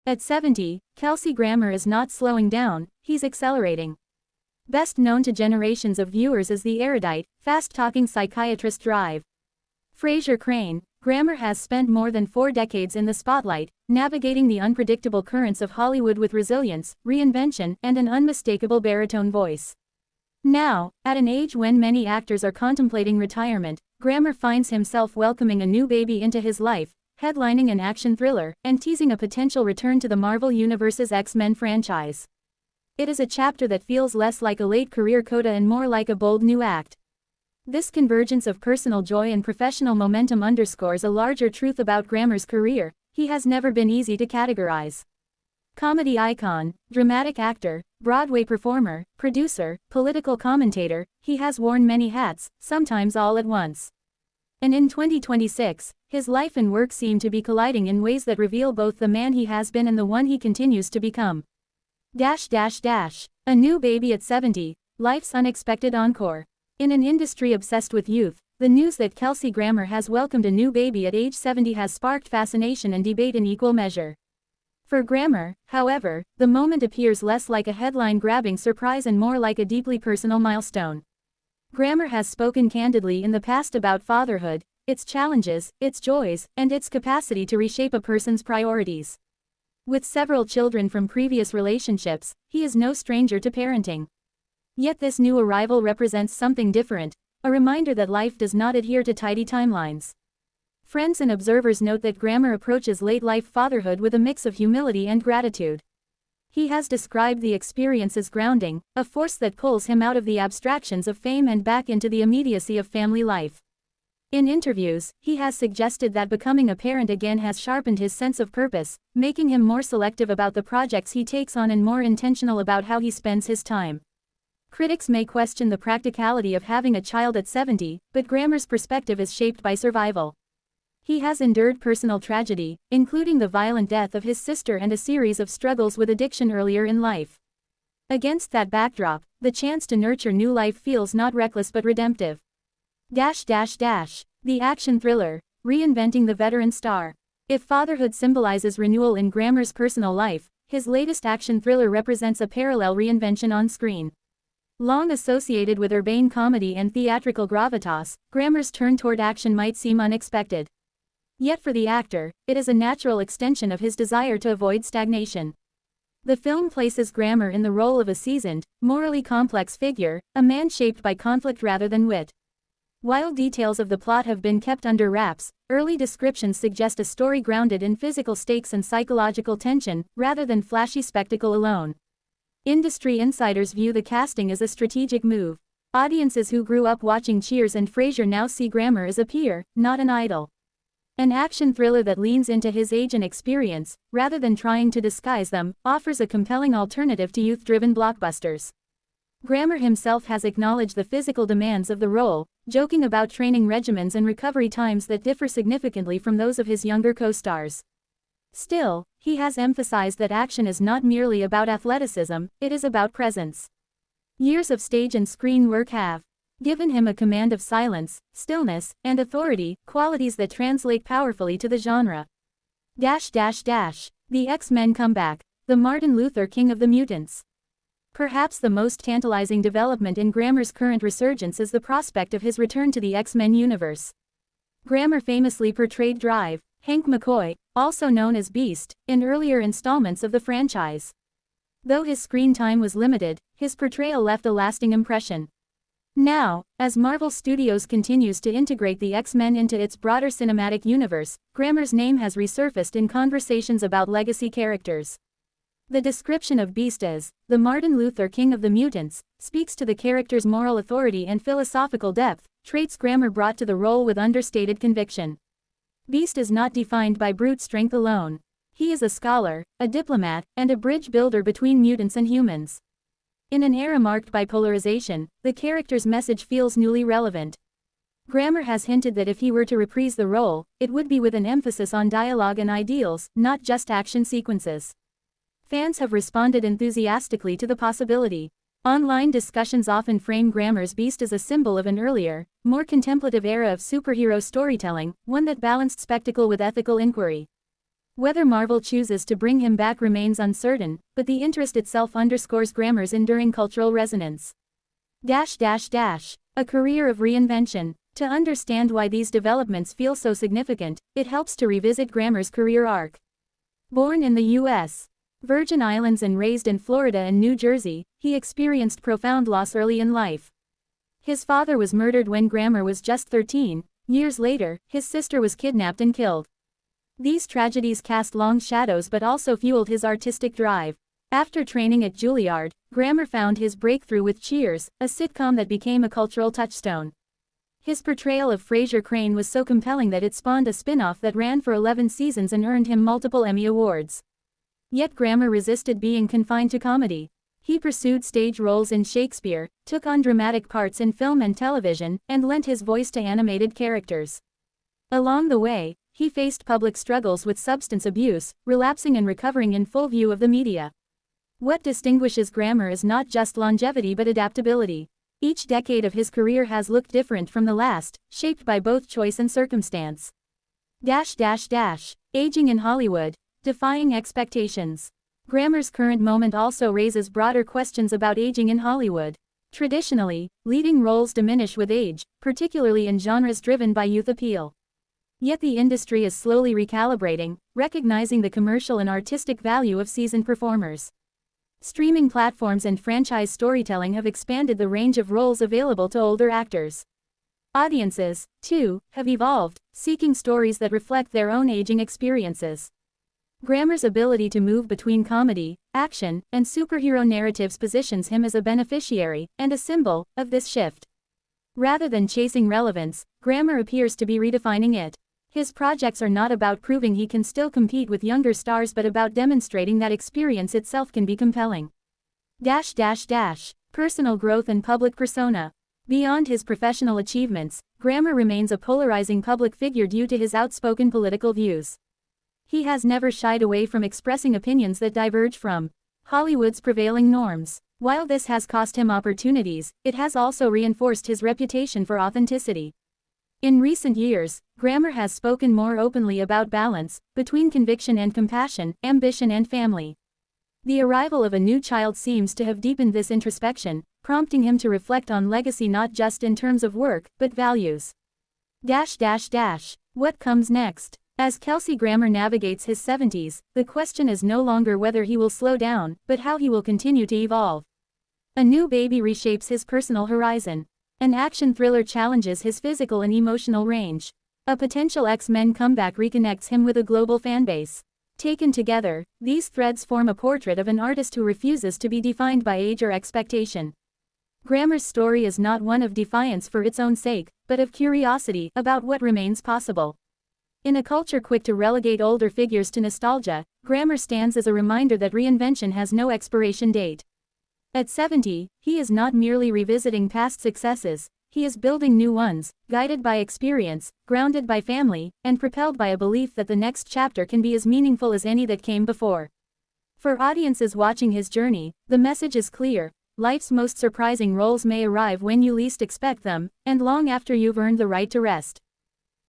At 70, Kelsey Grammer is not slowing down, he's accelerating. Best known to generations of viewers as the erudite, fast-talking psychiatrist Drive. Frasier Crane, Grammer has spent more than 4 decades in the spotlight, navigating the unpredictable currents of Hollywood with resilience, reinvention, and an unmistakable baritone voice. Now, at an age when many actors are contemplating retirement, Grammer finds himself welcoming a new baby into his life, headlining an action thriller, and teasing a potential return to the Marvel Universe's X-Men franchise. It is a chapter that feels less like a late career coda and more like a bold new act. This convergence of personal joy and professional momentum underscores a larger truth about Grammer's career: he has never been easy to categorize. Comedy icon, dramatic actor, Broadway performer, producer, political commentator, he has worn many hats, sometimes all at once. And in 2026, his life and work seem to be colliding in ways that reveal both the man he has been and the one he continues to become. A new baby at 70, life's unexpected encore. In an industry obsessed with youth, the news that Kelsey Grammer has welcomed a new baby at age 70 has sparked fascination and debate in equal measure. For Grammer, however, the moment appears less like a headline-grabbing surprise and more like a deeply personal milestone. Grammer has spoken candidly in the past about fatherhood, its challenges, its joys, and its capacity to reshape a person's priorities. With several children from previous relationships, he is no stranger to parenting. Yet this new arrival represents something different, a reminder that life does not adhere to tidy timelines. Friends and observers note that Grammer approaches late-life fatherhood with a mix of humility and gratitude. He has described the experience as grounding, a force that pulls him out of the abstractions of fame and back into the immediacy of family life. In interviews, he has suggested that becoming a parent again has sharpened his sense of purpose, making him more selective about the projects he takes on and more intentional about how he spends his time. Critics may question the practicality of having a child at 70, but Grammer's perspective is shaped by survival. He has endured personal tragedy, including the violent death of his sister and a series of struggles with addiction earlier in life. Against that backdrop, the chance to nurture new life feels not reckless but redemptive. The action thriller, reinventing the veteran star. If fatherhood symbolizes renewal in Grammer's personal life, his latest action thriller represents a parallel reinvention on screen. Long associated with urbane comedy and theatrical gravitas, Grammer's turn toward action might seem unexpected. Yet for the actor, it is a natural extension of his desire to avoid stagnation. The film places Grammer in the role of a seasoned, morally complex figure, a man shaped by conflict rather than wit. While details of the plot have been kept under wraps, early descriptions suggest a story grounded in physical stakes and psychological tension, rather than flashy spectacle alone. Industry insiders view the casting as a strategic move. Audiences who grew up watching Cheers and Frasier now see Grammer as a peer, not an idol. An action thriller that leans into his age and experience, rather than trying to disguise them, offers a compelling alternative to youth-driven blockbusters. Grammer himself has acknowledged the physical demands of the role, joking about training regimens and recovery times that differ significantly from those of his younger co-stars. Still, he has emphasized that action is not merely about athleticism, it is about presence. Years of stage and screen work have given him a command of silence, stillness, and authority, qualities that translate powerfully to the genre. The X-Men comeback, the Martin Luther King of the mutants. Perhaps the most tantalizing development in Grammer's current resurgence is the prospect of his return to the X-Men universe. Grammer famously portrayed Drive, Hank McCoy, also known as Beast, in earlier installments of the franchise. Though his screen time was limited, his portrayal left a lasting impression. Now, as Marvel Studios continues to integrate the X-Men into its broader cinematic universe, Grammer's name has resurfaced in conversations about legacy characters. The description of Beast as the Martin Luther King of the mutants speaks to the character's moral authority and philosophical depth, traits Grammer brought to the role with understated conviction. Beast is not defined by brute strength alone. He is a scholar, a diplomat, and a bridge builder between mutants and humans. In an era marked by polarization, the character's message feels newly relevant. Grammer has hinted that if he were to reprise the role, it would be with an emphasis on dialogue and ideals, not just action sequences. Fans have responded enthusiastically to the possibility. Online discussions often frame Grammer's Beast as a symbol of an earlier, more contemplative era of superhero storytelling, one that balanced spectacle with ethical inquiry. Whether Marvel chooses to bring him back remains uncertain, but the interest itself underscores Grammer's enduring cultural resonance. A career of reinvention. To understand why these developments feel so significant, it helps to revisit Grammer's career arc. Born in the U.S. Virgin Islands and raised in Florida and New Jersey, he experienced profound loss early in life. His father was murdered when Grammer was just 13. Years later, his sister was kidnapped and killed. These tragedies cast long shadows but also fueled his artistic drive. After training at Juilliard, Grammer found his breakthrough with Cheers, a sitcom that became a cultural touchstone. His portrayal of Frasier Crane was so compelling that it spawned a spin-off that ran for 11 seasons and earned him multiple Emmy Awards. Yet Grammer resisted being confined to comedy. He pursued stage roles in Shakespeare, took on dramatic parts in film and television, and lent his voice to animated characters. Along the way, he faced public struggles with substance abuse, relapsing and recovering in full view of the media. What distinguishes Grammer is not just longevity but adaptability. Each decade of his career has looked different from the last, shaped by both choice and circumstance. Aging in Hollywood. Defying expectations. Grammer's current moment also raises broader questions about aging in Hollywood. Traditionally, leading roles diminish with age, particularly in genres driven by youth appeal. Yet the industry is slowly recalibrating, recognizing the commercial and artistic value of seasoned performers. Streaming platforms and franchise storytelling have expanded the range of roles available to older actors. Audiences, too, have evolved, seeking stories that reflect their own aging experiences. Grammer's ability to move between comedy, action, and superhero narratives positions him as a beneficiary, and a symbol, of this shift. Rather than chasing relevance, Grammer appears to be redefining it. His projects are not about proving he can still compete with younger stars but about demonstrating that experience itself can be compelling. Personal growth and public persona. Beyond his professional achievements, Grammer remains a polarizing public figure due to his outspoken political views. He has never shied away from expressing opinions that diverge from Hollywood's prevailing norms. While this has cost him opportunities, it has also reinforced his reputation for authenticity. In recent years, Grammer has spoken more openly about balance between conviction and compassion, ambition and family. The arrival of a new child seems to have deepened this introspection, prompting him to reflect on legacy not just in terms of work, but values. What comes next? As Kelsey Grammer navigates his 70s, the question is no longer whether he will slow down, but how he will continue to evolve. A new baby reshapes his personal horizon. An action thriller challenges his physical and emotional range. A potential X-Men comeback reconnects him with a global fanbase. Taken together, these threads form a portrait of an artist who refuses to be defined by age or expectation. Grammer's story is not one of defiance for its own sake, but of curiosity about what remains possible. In a culture quick to relegate older figures to nostalgia, Grammer stands as a reminder that reinvention has no expiration date. At 70, he is not merely revisiting past successes, he is building new ones, guided by experience, grounded by family, and propelled by a belief that the next chapter can be as meaningful as any that came before. For audiences watching his journey, the message is clear: life's most surprising roles may arrive when you least expect them, and long after you've earned the right to rest.